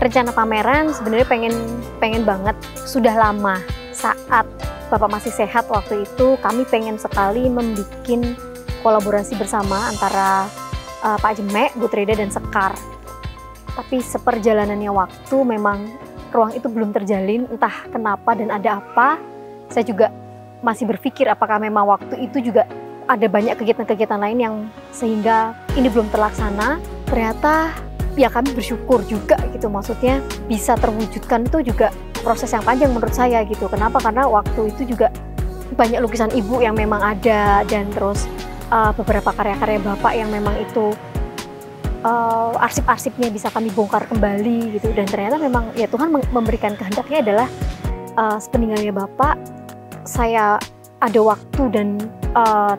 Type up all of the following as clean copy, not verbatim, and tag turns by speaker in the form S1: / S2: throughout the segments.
S1: rencana pameran sebenarnya pengen banget, sudah lama. Saat Bapak masih sehat waktu itu, kami pengen sekali membuat kolaborasi bersama antara Pak Jemek, Bu Treda, dan Sekar. Tapi seperjalanannya waktu memang ruang itu belum terjalin, entah kenapa dan ada apa. Saya juga masih berpikir apakah memang waktu itu juga ada banyak kegiatan-kegiatan lain yang sehingga ini belum terlaksana. Ternyata ya kami bersyukur juga gitu, maksudnya bisa terwujudkan itu juga proses yang panjang menurut saya gitu. Kenapa? Karena waktu itu juga banyak lukisan ibu yang memang ada, dan terus beberapa karya-karya bapak yang memang itu arsip-arsipnya bisa kami bongkar kembali gitu. Dan ternyata memang ya Tuhan memberikan kehendaknya adalah sepeninggalnya bapak, saya ada waktu dan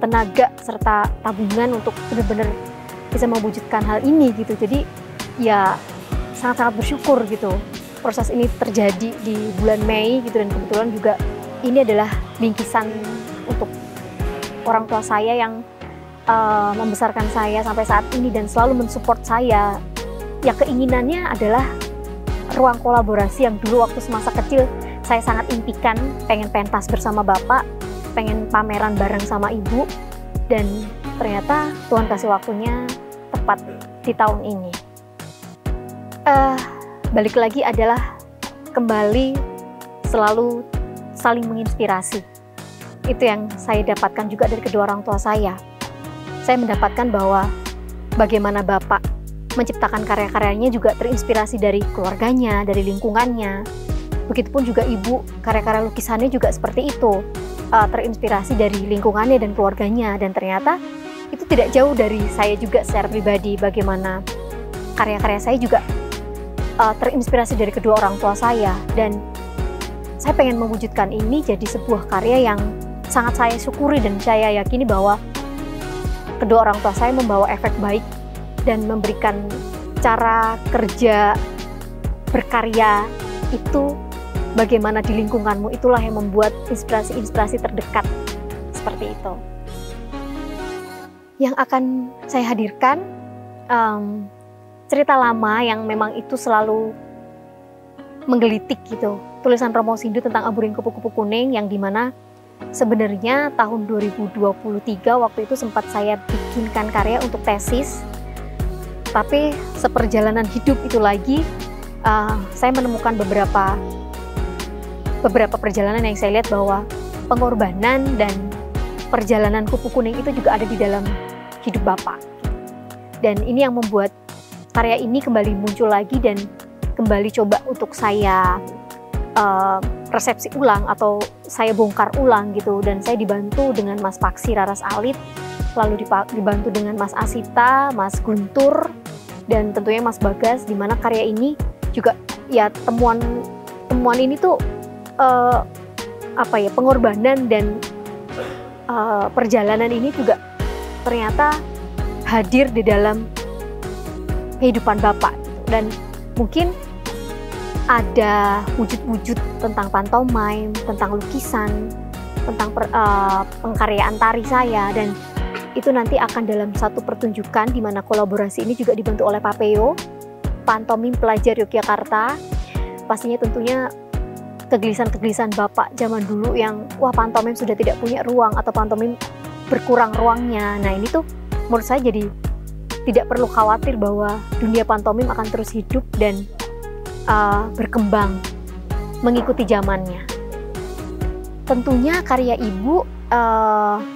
S1: tenaga serta tabungan untuk benar-benar bisa mewujudkan hal ini gitu. Jadi ya sangat-sangat bersyukur gitu proses ini terjadi di bulan Mei gitu, dan kebetulan juga ini adalah bingkisan untuk orang tua saya yang membesarkan saya sampai saat ini dan selalu mensupport saya. Ya keinginannya adalah ruang kolaborasi yang dulu waktu semasa kecil saya sangat impikan, pengen pentas bersama bapak, pengen pameran bareng sama ibu, dan ternyata Tuhan kasih waktunya tepat di tahun ini. Balik lagi adalah kembali selalu saling menginspirasi. Itu yang saya dapatkan juga dari kedua orang tua saya. Saya mendapatkan bahwa bagaimana bapak menciptakan karya-karyanya juga terinspirasi dari keluarganya, dari lingkungannya. Begitupun juga ibu, karya-karya lukisannya juga seperti itu, terinspirasi dari lingkungannya dan keluarganya. Dan ternyata itu tidak jauh dari saya juga secara pribadi, bagaimana karya-karya saya juga terinspirasi dari kedua orang tua saya. Dan saya pengen mewujudkan ini jadi sebuah karya yang sangat saya syukuri, dan saya yakini bahwa kedua orang tua saya membawa efek baik dan memberikan cara kerja berkarya itu bagaimana di lingkunganmu, itulah yang membuat inspirasi-inspirasi terdekat seperti itu. Yang akan saya hadirkan cerita lama yang memang itu selalu menggelitik gitu. Tulisan Romo Sindu tentang Aburing Kupu-Kupu Kuning, yang dimana sebenarnya tahun 2023 waktu itu sempat saya bikinkan karya untuk tesis. Tapi seperjalanan hidup itu lagi, saya menemukan beberapa perjalanan yang saya lihat bahwa pengorbanan dan perjalanan kupu kuning itu juga ada di dalam hidup Bapak. Dan ini yang membuat karya ini kembali muncul lagi dan kembali coba untuk saya resepsi ulang atau saya bongkar ulang gitu. Dan saya dibantu dengan Mas Paksi Raras Alit, lalu dibantu dengan Mas Asita, Mas Guntur, dan tentunya Mas Bagas, di mana karya ini juga ya temuan ini tuh pengorbanan dan perjalanan ini juga ternyata hadir di dalam kehidupan Bapak gitu. Dan mungkin ada wujud-wujud tentang pantomime, tentang lukisan, tentang pengkaryaan tari saya, dan itu nanti akan dalam satu pertunjukan di mana kolaborasi ini juga dibantu oleh Papeo, pantomim pelajar Yogyakarta. Pastinya tentunya kegelisahan-kegelisahan Bapak zaman dulu yang wah pantomim sudah tidak punya ruang atau pantomim berkurang ruangnya. Nah ini tuh menurut saya jadi tidak perlu khawatir bahwa dunia pantomim akan terus hidup dan berkembang mengikuti zamannya. Tentunya karya Ibu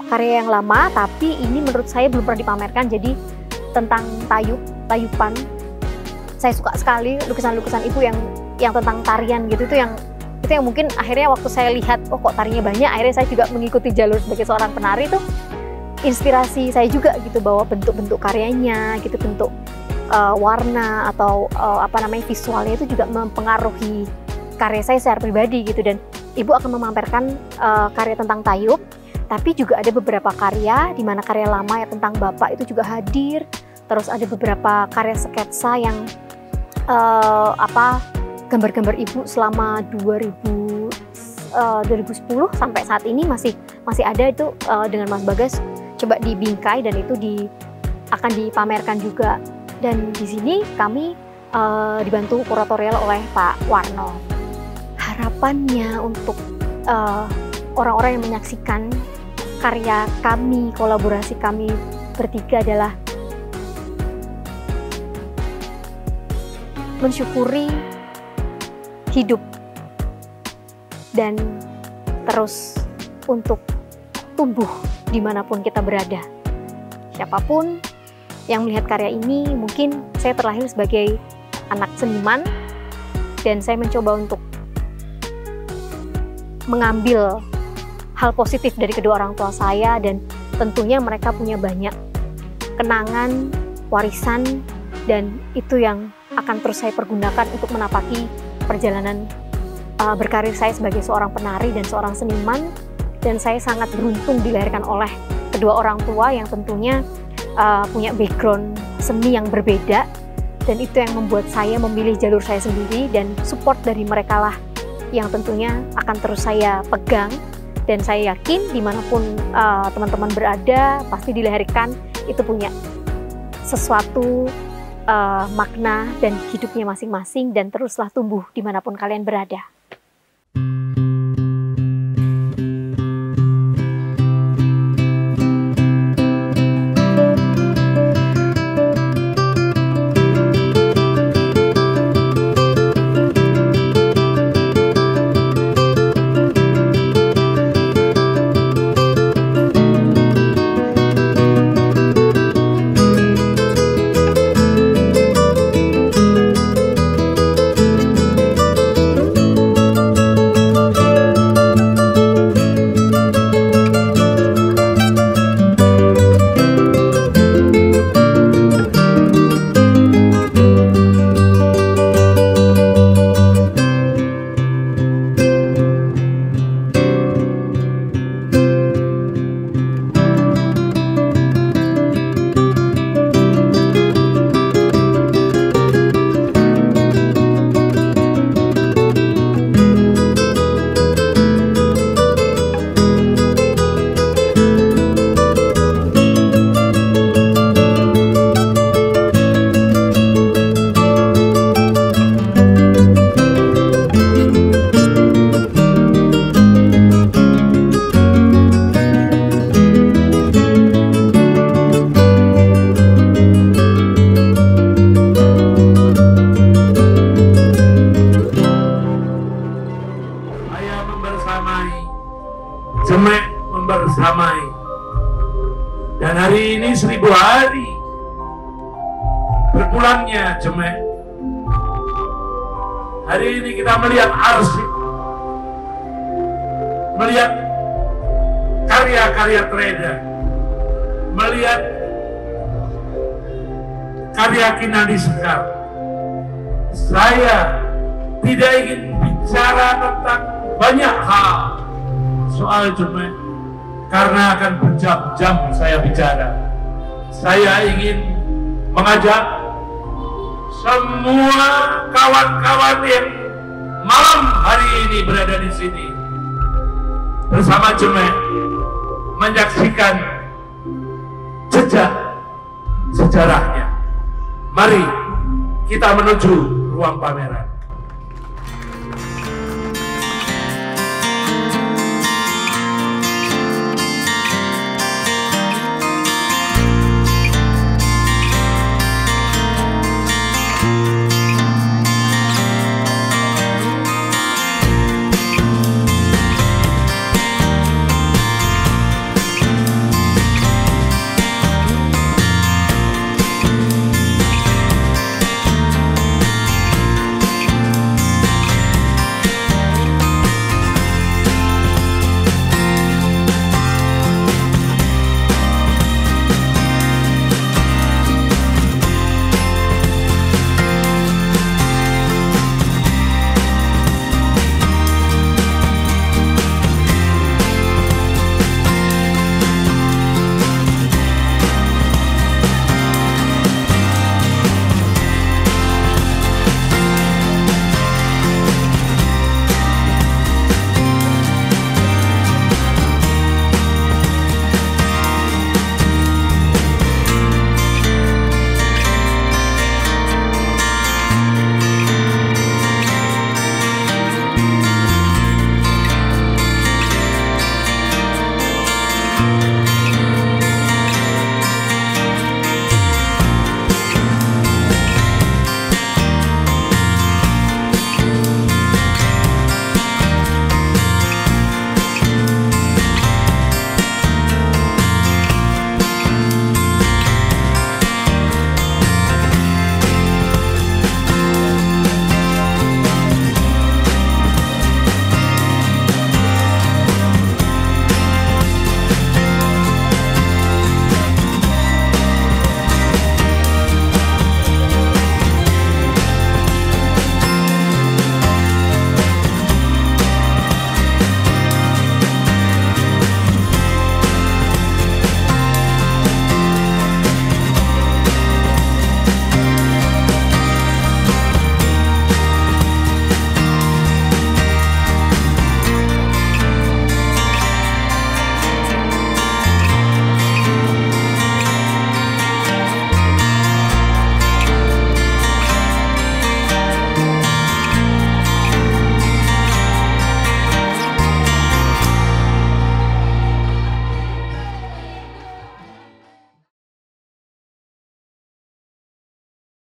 S1: karya yang lama, tapi ini menurut saya belum pernah dipamerkan. Jadi tentang tayupan, saya suka sekali lukisan-lukisan Ibu yang tentang tarian gitu. Itu yang mungkin akhirnya waktu saya lihat, oh kok tarinya banyak, akhirnya saya juga mengikuti jalur sebagai seorang penari. Itu inspirasi saya juga gitu, bahwa bentuk-bentuk karyanya gitu, bentuk warna atau visualnya itu juga mempengaruhi karya saya secara pribadi gitu. Dan Ibu akan memamerkan karya tentang tayub, tapi juga ada beberapa karya di mana karya lama ya tentang Bapak itu juga hadir. Terus ada beberapa karya sketsa yang gambar-gambar Ibu selama 2010 sampai saat ini masih ada itu dengan Mas Bagas coba dibingkai, dan itu akan dipamerkan juga. Dan di sini kami dibantu kuratorial oleh Pak Warno. Harapannya untuk orang-orang yang menyaksikan karya kami, kolaborasi kami bertiga adalah mensyukuri hidup dan terus untuk tumbuh dimanapun kita berada. Siapapun yang melihat karya ini, mungkin saya terlahir sebagai anak seniman dan saya mencoba untuk mengambil hal positif dari kedua orang tua saya, dan tentunya mereka punya banyak kenangan, warisan, dan itu yang akan terus saya pergunakan untuk menapaki perjalanan berkarir saya sebagai seorang penari dan seorang seniman. Dan saya sangat beruntung dilahirkan oleh kedua orang tua yang tentunya punya background seni yang berbeda, dan itu yang membuat saya memilih jalur saya sendiri, dan support dari mereka lah yang tentunya akan terus saya pegang. Dan saya yakin dimanapun teman-teman berada, pasti dilahirkan itu punya sesuatu makna dan hidupnya masing-masing, dan teruslah tumbuh dimanapun kalian berada.
S2: Cemek membersamai, dan hari ini 1000 hari berpulangnya Cemek. Hari ini kita melihat arsip, melihat karya-karya Treda, melihat karya Kinandi Sekar. Saya tidak ingin bicara tentang banyak hal soal Cemek, karena akan berjam-jam saya bicara. Saya ingin mengajak semua kawan-kawan yang malam hari ini berada di sini bersama Cemek menyaksikan jejak sejarahnya. Mari kita menuju ruang pameran.